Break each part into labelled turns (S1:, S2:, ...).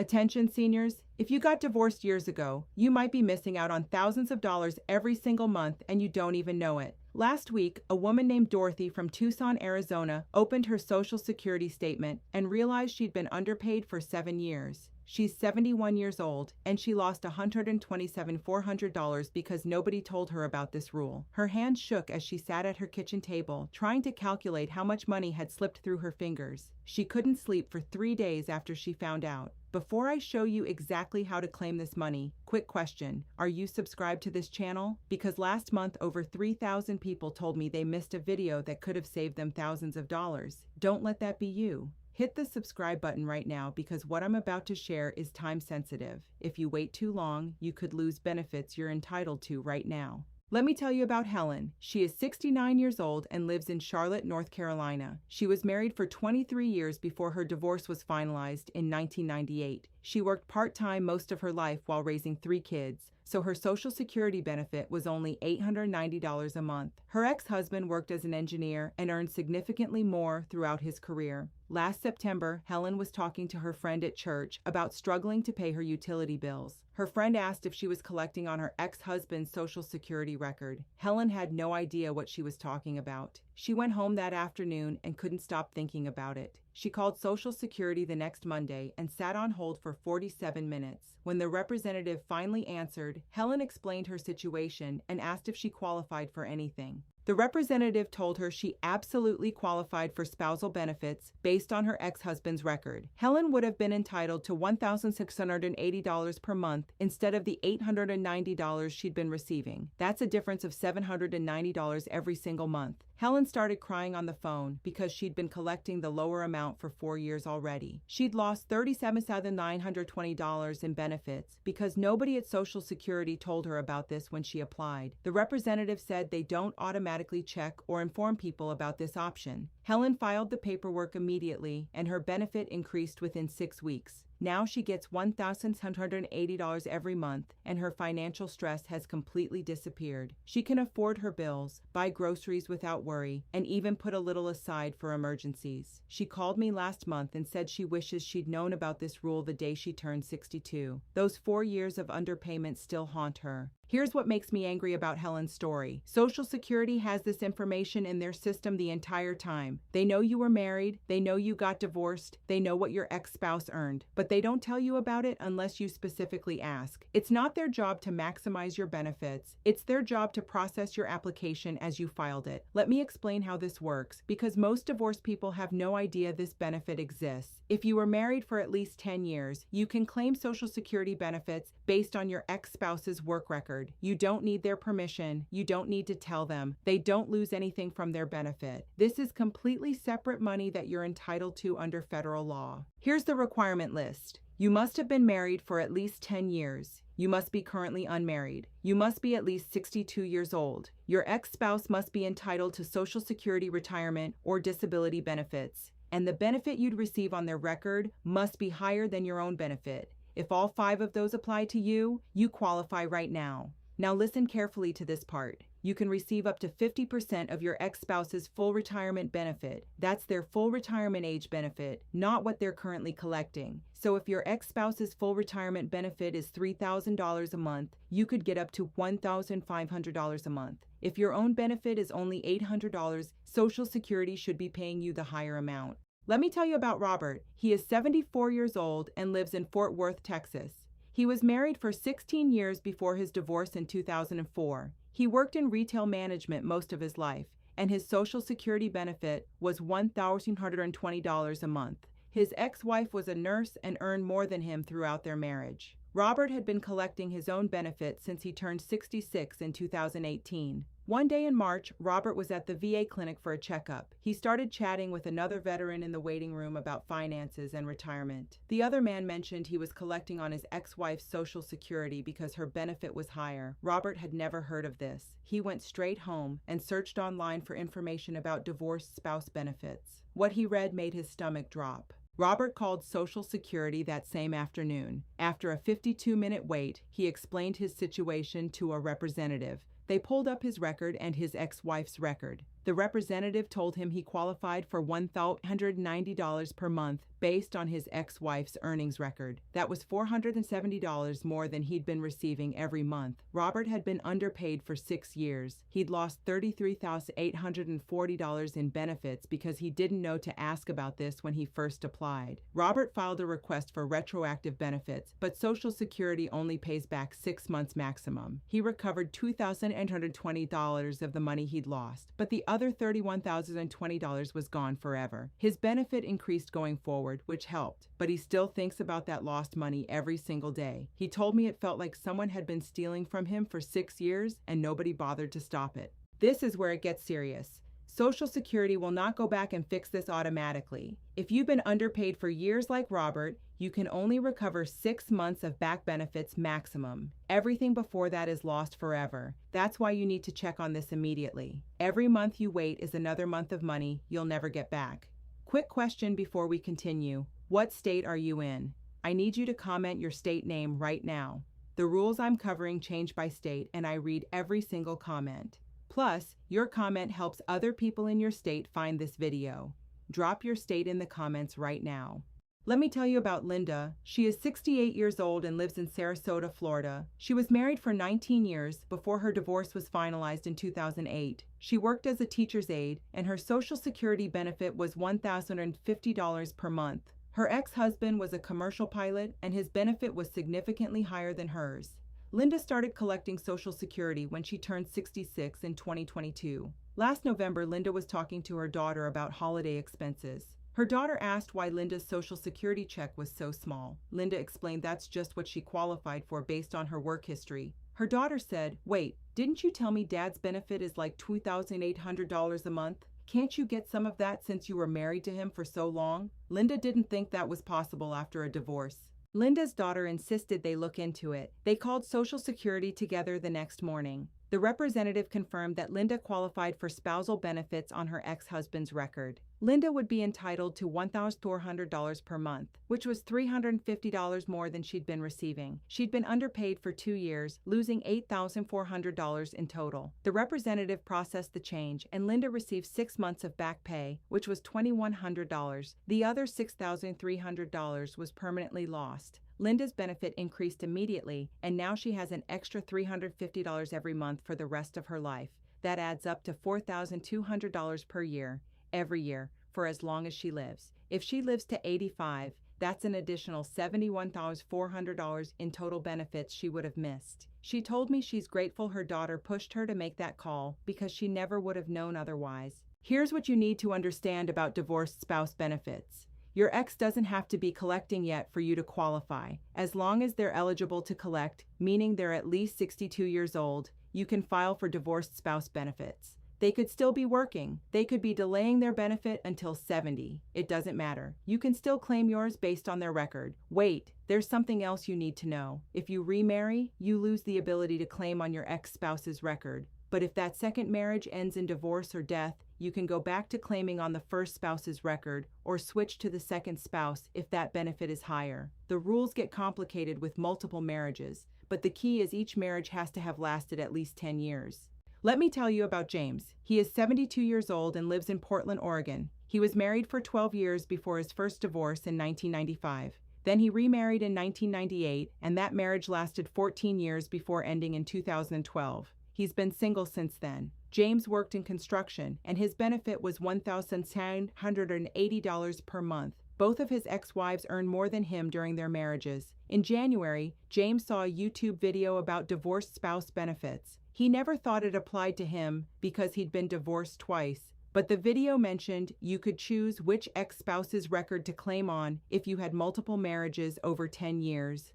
S1: Attention seniors, if you got divorced years ago, you might be missing out on thousands of dollars every single month and you don't even know it. Last week, a woman named Dorothy from Tucson, Arizona, opened her Social Security statement and realized she'd been underpaid for 7 years. She's 71 years old, and she lost $127,400 because nobody told her about this rule. Her hands shook as she sat at her kitchen table, trying to calculate how much money had slipped through her fingers. She couldn't sleep for 3 days after she found out. Before I show you exactly how to claim this money, quick question, are you subscribed to this channel? Because last month over 3,000 people told me they missed a video that could have saved them thousands of dollars. Don't let that be you. Hit the subscribe button right now because what I'm about to share is time sensitive. If you wait too long, you could lose benefits you're entitled to right now. Let me tell you about Helen. She is 69 years old and lives in Charlotte, North Carolina. She was married for 23 years before her divorce was finalized in 1998. She worked part-time most of her life while raising 3 kids, so her Social Security benefit was only $890 a month. Her ex-husband worked as an engineer and earned significantly more throughout his career. Last September, Helen was talking to her friend at church about struggling to pay her utility bills. Her friend asked if she was collecting on her ex-husband's Social Security record. Helen had no idea what she was talking about. She went home that afternoon and couldn't stop thinking about it. She called Social Security the next Monday and sat on hold for 47 minutes. When the representative finally answered, Helen explained her situation and asked if she qualified for anything. The representative told her she absolutely qualified for spousal benefits based on her ex-husband's record. Helen would have been entitled to $1,680 per month instead of the $890 she'd been receiving. That's a difference of $790 every single month. Helen started crying on the phone because she'd been collecting the lower amount for 4 years already. She'd lost $37,920 in benefits because nobody at Social Security told her about this when she applied. The representative said they don't automatically check or inform people about this option. Helen filed the paperwork immediately, and her benefit increased within 6 weeks. Now she gets $1,780 every month, and her financial stress has completely disappeared. She can afford her bills, buy groceries without worry, and even put a little aside for emergencies. She called me last month and said she wishes she'd known about this rule the day she turned 62. Those 4 years of underpayment still haunt her. Here's what makes me angry about Helen's story. Social Security has this information in their system the entire time. They know you were married, they know you got divorced, they know what your ex-spouse earned, but they don't tell you about it unless you specifically ask. It's not their job to maximize your benefits. It's their job to process your application as you filed it. Let me explain how this works, because most divorced people have no idea this benefit exists. If you were married for at least 10 years, you can claim Social Security benefits based on your ex-spouse's work record. You don't need their permission. You don't need to tell them. They don't lose anything from their benefit. This is completely separate money that you're entitled to under federal law. Here's the requirement list. You must have been married for at least 10 years. You must be currently unmarried. You must be at least 62 years old. Your ex-spouse must be entitled to Social Security retirement or disability benefits. And the benefit you'd receive on their record must be higher than your own benefit. If all 5 of those apply to you, you qualify right now. Now listen carefully to this part. You can receive up to 50% of your ex-spouse's full retirement benefit. That's their full retirement age benefit, not what they're currently collecting. So if your ex-spouse's full retirement benefit is $3,000 a month, you could get up to $1,500 a month. If your own benefit is only $800, Social Security should be paying you the higher amount. Let me tell you about Robert. He is 74 years old and lives in Fort Worth, Texas. He was married for 16 years before his divorce in 2004. He worked in retail management most of his life, and his Social Security benefit was $1,120 a month. His ex-wife was a nurse and earned more than him throughout their marriage. Robert had been collecting his own benefit since he turned 66 in 2018. One day in March, Robert was at the VA clinic for a checkup. He started chatting with another veteran in the waiting room about finances and retirement. The other man mentioned he was collecting on his ex-wife's Social Security because her benefit was higher. Robert had never heard of this. He went straight home and searched online for information about divorced spouse benefits. What he read made his stomach drop. Robert called Social Security that same afternoon. After a 52-minute wait, he explained his situation to a representative. They pulled up his record and his ex-wife's record. The representative told him he qualified for $1,190 per month based on his ex-wife's earnings record. That was $470 more than he'd been receiving every month. Robert had been underpaid for 6 years. He'd lost $33,840 in benefits because he didn't know to ask about this when he first applied. Robert filed a request for retroactive benefits, but Social Security only pays back 6 months maximum. He recovered $2,820 of the money he'd lost, but the other $31,020 was gone forever. His benefit increased going forward, which helped, but he still thinks about that lost money every single day. He told me it felt like someone had been stealing from him for 6 years and nobody bothered to stop it. This is where it gets serious. Social Security will not go back and fix this automatically. If you've been underpaid for years like Robert, you can only recover 6 months of back benefits maximum. Everything before that is lost forever. That's why you need to check on this immediately. Every month you wait is another month of money you'll never get back. Quick question before we continue. What state are you in? I need you to comment your state name right now. The rules I'm covering change by state, and I read every single comment. Plus, your comment helps other people in your state find this video. Drop your state in the comments right now. Let me tell you about Linda. She is 68 years old and lives in Sarasota, Florida. She was married for 19 years before her divorce was finalized in 2008. She worked as a teacher's aide, and her Social Security benefit was $1,050 per month. Her ex-husband was a commercial pilot, and his benefit was significantly higher than hers. Linda started collecting Social Security when she turned 66 in 2022. Last November, Linda was talking to her daughter about holiday expenses. Her daughter asked why Linda's Social Security check was so small. Linda explained that's just what she qualified for based on her work history. Her daughter said, "Wait, didn't you tell me Dad's benefit is like $2,800 a month? Can't you get some of that since you were married to him for so long?" Linda didn't think that was possible after a divorce. Linda's daughter insisted they look into it. They called Social Security together the next morning. The representative confirmed that Linda qualified for spousal benefits on her ex-husband's record. Linda would be entitled to $1,400 per month, which was $350 more than she'd been receiving. She'd been underpaid for 2 years, losing $8,400 in total. The representative processed the change, and Linda received 6 months of back pay, which was $2,100. The other $6,300 was permanently lost. Linda's benefit increased immediately, and now she has an extra $350 every month for the rest of her life. That adds up to $4,200 per year, every year, for as long as she lives. If she lives to 85, that's an additional $71,400 in total benefits she would have missed. She told me she's grateful her daughter pushed her to make that call because she never would have known otherwise. Here's what you need to understand about divorced spouse benefits. Your ex doesn't have to be collecting yet for you to qualify. As long as they're eligible to collect, meaning they're at least 62 years old, you can file for divorced spouse benefits. They could still be working. They could be delaying their benefit until 70. It doesn't matter. You can still claim yours based on their record. Wait, there's something else you need to know. If you remarry, you lose the ability to claim on your ex-spouse's record. But if that second marriage ends in divorce or death, you can go back to claiming on the first spouse's record or switch to the second spouse if that benefit is higher. The rules get complicated with multiple marriages, but the key is each marriage has to have lasted at least 10 years. Let me tell you about James. He is 72 years old and lives in Portland, Oregon. He was married for 12 years before his first divorce in 1995. Then he remarried in 1998, and that marriage lasted 14 years before ending in 2012. He's been single since then. James worked in construction, and his benefit was $1,780 per month. Both of his ex-wives earned more than him during their marriages. In January, James saw a YouTube video about divorced spouse benefits. He never thought it applied to him because he'd been divorced twice, but the video mentioned you could choose which ex-spouse's record to claim on if you had multiple marriages over 10 years.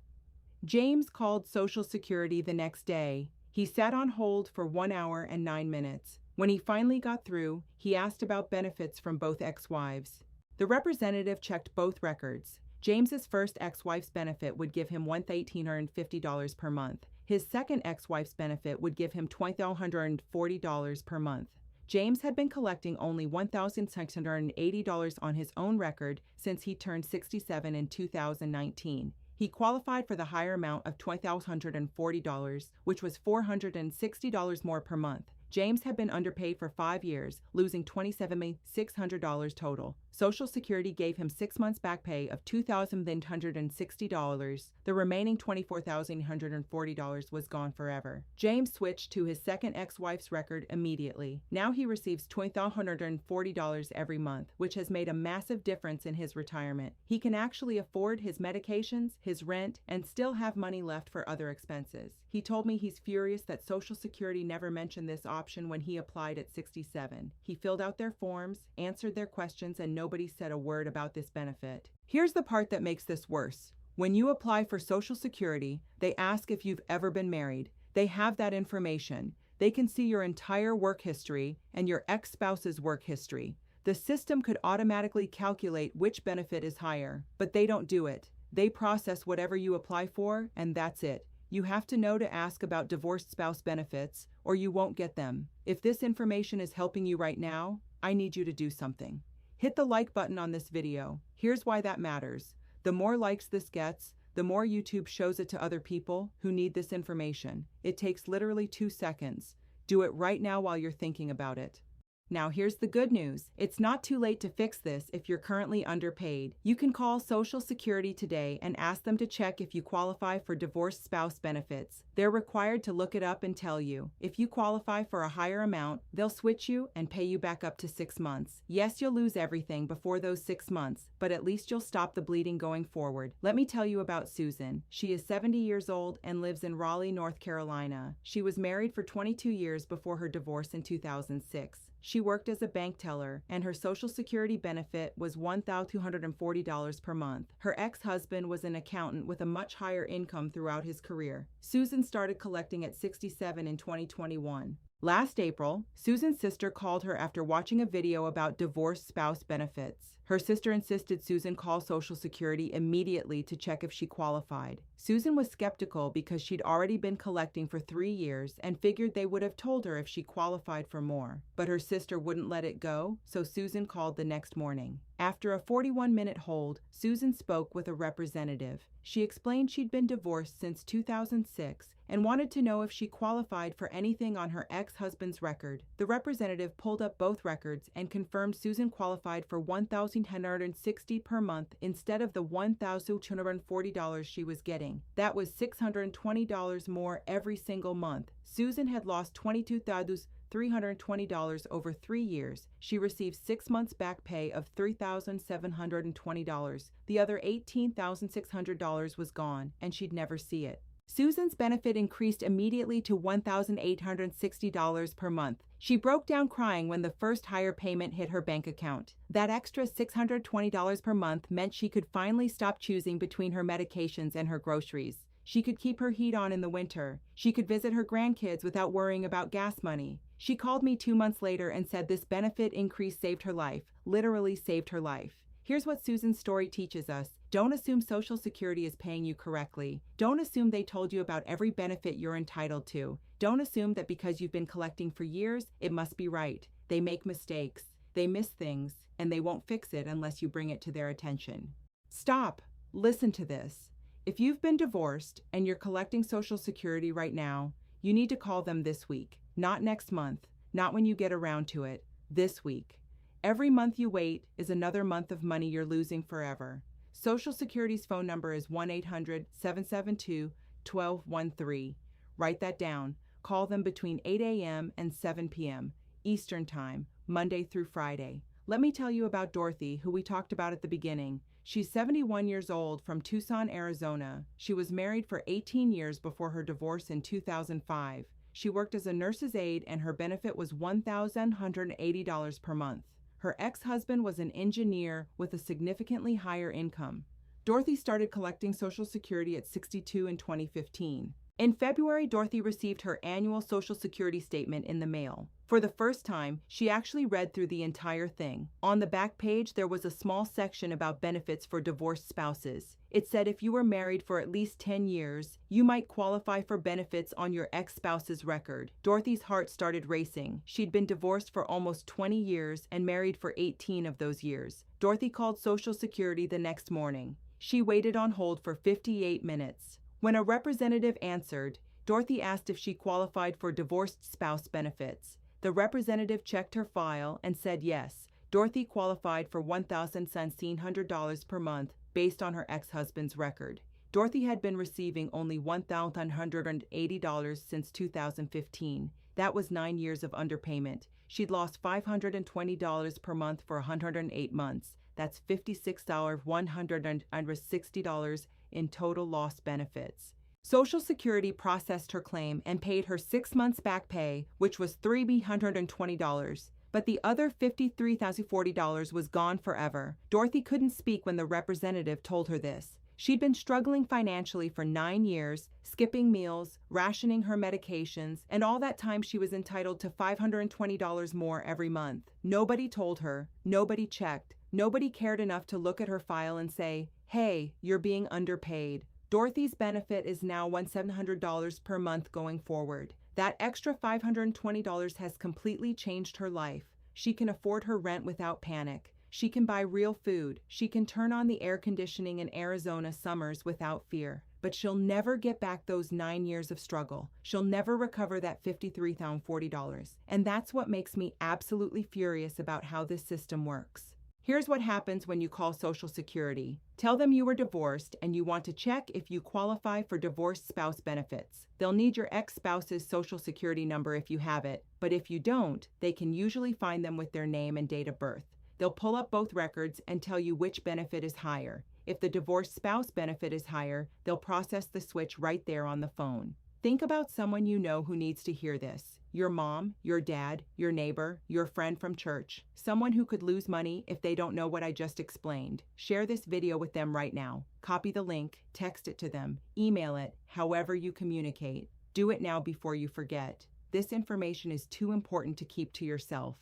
S1: James called Social Security the next day. He sat on hold for 1 hour and 9 minutes. When he finally got through, he asked about benefits from both ex-wives. The representative checked both records. James's first ex-wife's benefit would give him $1,850 per month. His second ex-wife's benefit would give him $2,140 per month. James had been collecting only $1,680 on his own record since he turned 67 in 2019. He qualified for the higher amount of $2,140, which was $460 more per month. James had been underpaid for 5 years, losing $27,600 total. Social Security gave him 6 months back pay of $2,160. The remaining $24,140 was gone forever. James switched to his second ex-wife's record immediately. Now he receives $2,140 every month, which has made a massive difference in his retirement. He can actually afford his medications, his rent, and still have money left for other expenses. He told me he's furious that Social Security never mentioned this option when he applied at 67. He filled out their forms, answered their questions, and nobody said a word about this benefit. Here's the part that makes this worse. When you apply for Social Security, they ask if you've ever been married. They have that information. They can see your entire work history and your ex-spouse's work history. The system could automatically calculate which benefit is higher, but they don't do it. They process whatever you apply for, and that's it. You have to know to ask about divorced spouse benefits, or you won't get them. If this information is helping you right now, I need you to do something. Hit the like button on this video. Here's why that matters. The more likes this gets, the more YouTube shows it to other people who need this information. It takes literally 2 seconds. Do it right now while you're thinking about it. Now here's the good news. It's not too late to fix this if you're currently underpaid. You can call Social Security today and ask them to check if you qualify for divorced spouse benefits. They're required to look it up and tell you. If you qualify for a higher amount, they'll switch you and pay you back up to 6 months. Yes, you'll lose everything before those 6 months, but at least you'll stop the bleeding going forward. Let me tell you about Susan. She is 70 years old and lives in Raleigh, North Carolina. She was married for 22 years before her divorce in 2006. She worked as a bank teller, and her Social Security benefit was $1,240 per month. Her ex-husband was an accountant with a much higher income throughout his career. Susan started collecting at 67 in 2021. Last April, Susan's sister called her after watching a video about divorced spouse benefits. Her sister insisted Susan call Social Security immediately to check if she qualified. Susan was skeptical because she'd already been collecting for 3 years and figured they would have told her if she qualified for more. But her sister wouldn't let it go, so Susan called the next morning. After a 41-minute hold, Susan spoke with a representative. She explained she'd been divorced since 2006 and wanted to know if she qualified for anything on her ex-husband's record. The representative pulled up both records and confirmed Susan qualified for $1,160 per month instead of the $1,240 she was getting. That was $620 more every single month. Susan had lost $22,320 over 3 years. She received 6 months back pay of $3,720. The other $18,600 was gone, and she'd never see it. Susan's benefit increased immediately to $1,860 per month. She broke down crying when the first higher payment hit her bank account. That extra $620 per month meant she could finally stop choosing between her medications and her groceries. She could keep her heat on in the winter. She could visit her grandkids without worrying about gas money. She called me 2 months later and said this benefit increase saved her life, literally saved her life. Here's what Susan's story teaches us. Don't assume Social Security is paying you correctly. Don't assume they told you about every benefit you're entitled to. Don't assume that because you've been collecting for years, it must be right. They make mistakes. They miss things, and they won't fix it unless you bring it to their attention. Stop. Listen to this. If you've been divorced and you're collecting Social Security right now, you need to call them this week. Not next month. Not when you get around to it. This week. Every month you wait is another month of money you're losing forever. Social Security's phone number is 1-800-772-1213. Write that down. Call them between 8 a.m. and 7 p.m. Eastern Time, Monday through Friday. Let me tell you about Dorothy, who we talked about at the beginning. She's 71 years old from Tucson, Arizona. She was married for 18 years before her divorce in 2005. She worked as a nurse's aide and her benefit was $1,180 per month. Her ex-husband was an engineer with a significantly higher income. Dorothy started collecting Social Security at 62 in 2015. In February, Dorothy received her annual Social Security statement in the mail. For the first time, she actually read through the entire thing. On the back page, there was a small section about benefits for divorced spouses. It said if you were married for at least 10 years, you might qualify for benefits on your ex-spouse's record. Dorothy's heart started racing. She'd been divorced for almost 20 years and married for 18 of those years. Dorothy called Social Security the next morning. She waited on hold for 58 minutes. When a representative answered, Dorothy asked if she qualified for divorced spouse benefits. The representative checked her file and said yes, Dorothy qualified for $1,700 per month based on her ex-husband's record. Dorothy had been receiving only $1,180 since 2015. That was 9 years of underpayment. She'd lost $520 per month for 108 months. That's $56,160 in total lost benefits. Social Security processed her claim and paid her 6 months back pay, which was $320. But the other $53,040 was gone forever. Dorothy couldn't speak when the representative told her this. She'd been struggling financially for 9 years, skipping meals, rationing her medications, and all that time she was entitled to $520 more every month. Nobody told her, nobody checked, nobody cared enough to look at her file and say, hey, you're being underpaid. Dorothy's benefit is now $1,700 per month going forward. That extra $520 has completely changed her life. She can afford her rent without panic. She can buy real food. She can turn on the air conditioning in Arizona summers without fear. But she'll never get back those 9 years of struggle. She'll never recover that $53,040. And that's what makes me absolutely furious about how this system works. Here's what happens when you call Social Security. Tell them you were divorced and you want to check if you qualify for divorced spouse benefits. They'll need your ex-spouse's Social Security number if you have it, but if you don't, they can usually find them with their name and date of birth. They'll pull up both records and tell you which benefit is higher. If the divorced spouse benefit is higher, they'll process the switch right there on the phone. Think about someone you know who needs to hear this. Your mom, your dad, your neighbor, your friend from church. Someone who could lose money if they don't know what I just explained. Share this video with them right now. Copy the link, text it to them, email it, however you communicate. Do it now before you forget. This information is too important to keep to yourself.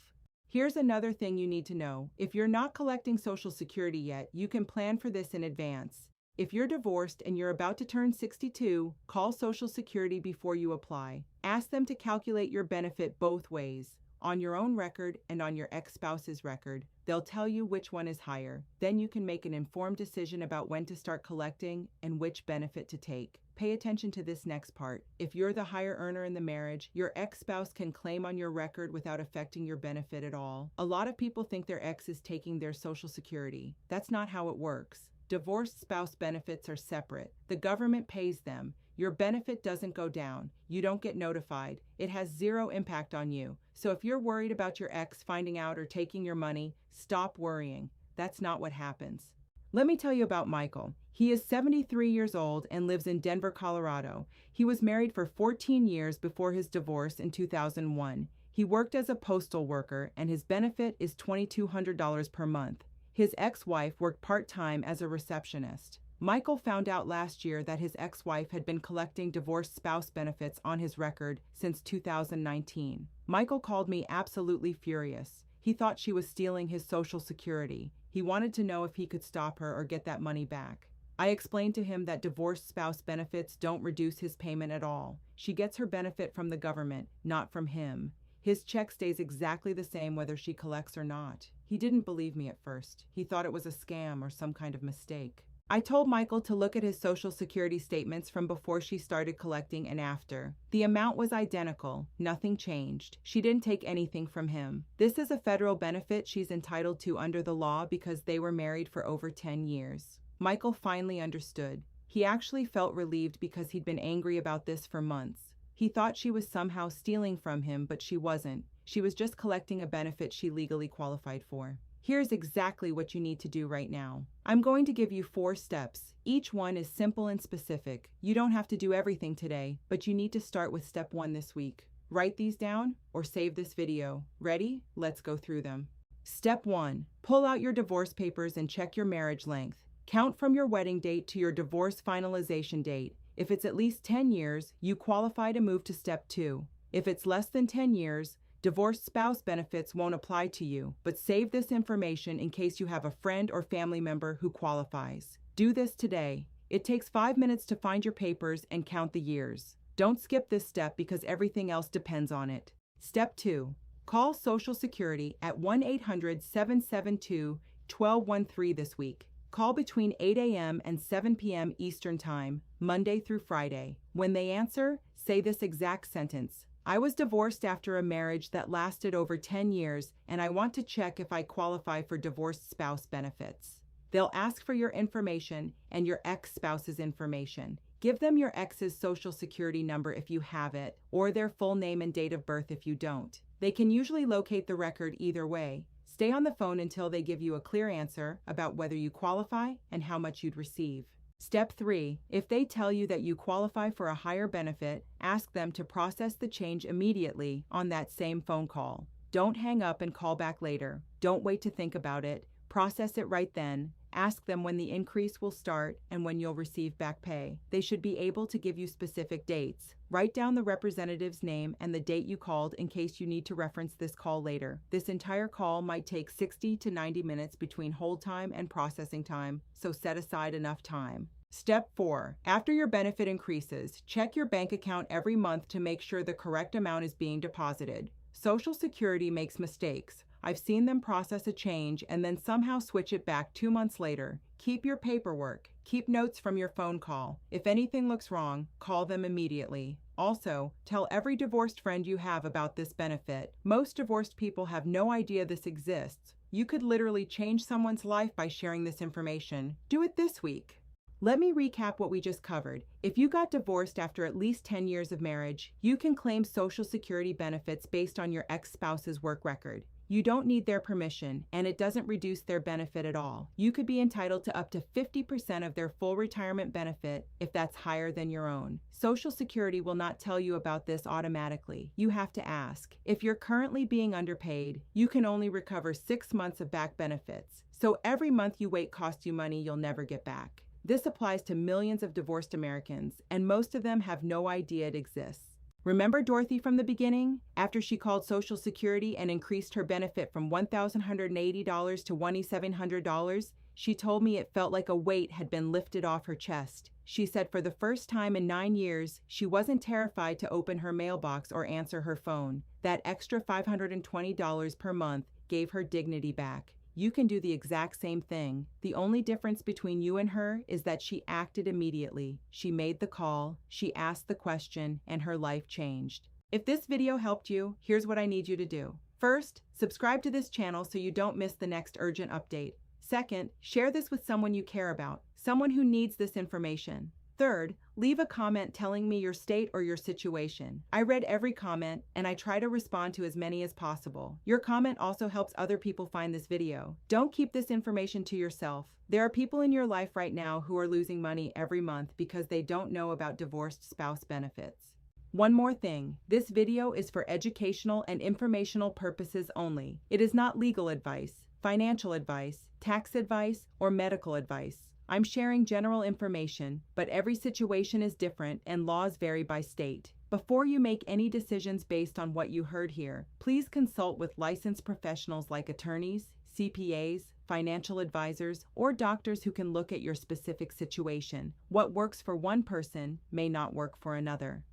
S1: Here's another thing you need to know. If you're not collecting Social Security yet, you can plan for this in advance. If you're divorced and you're about to turn 62, call Social Security before you apply. Ask them to calculate your benefit both ways, on your own record and on your ex-spouse's record. They'll tell you which one is higher. Then you can make an informed decision about when to start collecting and which benefit to take. Pay attention to this next part. If you're the higher earner in the marriage, your ex-spouse can claim on your record without affecting your benefit at all. A lot of people think their ex is taking their Social Security. That's not how it works. Divorced spouse benefits are separate. The government pays them. Your benefit doesn't go down. You don't get notified. It has zero impact on you. So if you're worried about your ex finding out or taking your money, stop worrying. That's not what happens. Let me tell you about Michael. He is 73 years old and lives in Denver, Colorado. He was married for 14 years before his divorce in 2001. He worked as a postal worker and his benefit is $2,200 per month. His ex-wife worked part-time as a receptionist. Michael found out last year that his ex-wife had been collecting divorced spouse benefits on his record since 2019. Michael called me absolutely furious. He thought she was stealing his Social Security. He wanted to know if he could stop her or get that money back. I explained to him that divorced spouse benefits don't reduce his payment at all. She gets her benefit from the government, not from him. His check stays exactly the same whether she collects or not. He didn't believe me at first. He thought it was a scam or some kind of mistake. I told Michael to look at his Social Security statements from before she started collecting and after. The amount was identical. Nothing changed. She didn't take anything from him. This is a federal benefit she's entitled to under the law because they were married for over 10 years. Michael finally understood. He actually felt relieved because he'd been angry about this for months. He thought she was somehow stealing from him, but she wasn't. She was just collecting a benefit she legally qualified for. Here's exactly what you need to do right now. I'm going to give you 4 steps. Each one is simple and specific. You don't have to do everything today, but you need to start with step 1 this week. Write these down or save this video. Ready? Let's go through them. Step 1. Pull out your divorce papers and check your marriage length. Count from your wedding date to your divorce finalization date. If it's at least 10 years, you qualify to move to step 2. If it's less than 10 years, divorced spouse benefits won't apply to you, but save this information in case you have a friend or family member who qualifies. Do this today. It takes 5 minutes to find your papers and count the years. Don't skip this step because everything else depends on it. Step 2. Call Social Security at 1-800-772-1213 this week. Call between 8 a.m. and 7 p.m. Eastern Time, Monday through Friday. When they answer, say this exact sentence. I was divorced after a marriage that lasted over 10 years, and I want to check if I qualify for divorced spouse benefits. They'll ask for your information and your ex-spouse's information. Give them your ex's social security number if you have it, or their full name and date of birth if you don't. They can usually locate the record either way. Stay on the phone until they give you a clear answer about whether you qualify and how much you'd receive. Step 3. If they tell you that you qualify for a higher benefit, ask them to process the change immediately on that same phone call. Don't hang up and call back later. Don't wait to think about it. Process it right then. Ask them when the increase will start and when you'll receive back pay. They should be able to give you specific dates. Write down the representative's name and the date you called in case you need to reference this call later. This entire call might take 60 to 90 minutes between hold time and processing time, so set aside enough time. Step 4. After your benefit increases, check your bank account every month to make sure the correct amount is being deposited. Social Security makes mistakes. I've seen them process a change and then somehow switch it back 2 months later. Keep your paperwork. Keep notes from your phone call. If anything looks wrong, call them immediately. Also, tell every divorced friend you have about this benefit. Most divorced people have no idea this exists. You could literally change someone's life by sharing this information. Do it this week. Let me recap what we just covered. If you got divorced after at least 10 years of marriage, you can claim Social Security benefits based on your ex-spouse's work record. You don't need their permission, and it doesn't reduce their benefit at all. You could be entitled to up to 50% of their full retirement benefit if that's higher than your own. Social Security will not tell you about this automatically. You have to ask. If you're currently being underpaid, you can only recover 6 months of back benefits. So every month you wait costs you money you'll never get back. This applies to millions of divorced Americans, and most of them have no idea it exists. Remember Dorothy from the beginning? After she called Social Security and increased her benefit from $1,180 to $2,700, she told me it felt like a weight had been lifted off her chest. She said for the first time in 9 years, she wasn't terrified to open her mailbox or answer her phone. That extra $520 per month gave her dignity back. You can do the exact same thing. The only difference between you and her is that she acted immediately. She made the call, she asked the question, and her life changed. If this video helped you, here's what I need you to do. First, subscribe to this channel so you don't miss the next urgent update. Second, share this with someone you care about, someone who needs this information. Third, leave a comment telling me your state or your situation. I read every comment, and I try to respond to as many as possible. Your comment also helps other people find this video. Don't keep this information to yourself. There are people in your life right now who are losing money every month because they don't know about divorced spouse benefits. One more thing, this video is for educational and informational purposes only. It is not legal advice, financial advice, tax advice, or medical advice. I'm sharing general information, but every situation is different and laws vary by state. Before you make any decisions based on what you heard here, please consult with licensed professionals like attorneys, CPAs, financial advisors, or doctors who can look at your specific situation. What works for one person may not work for another.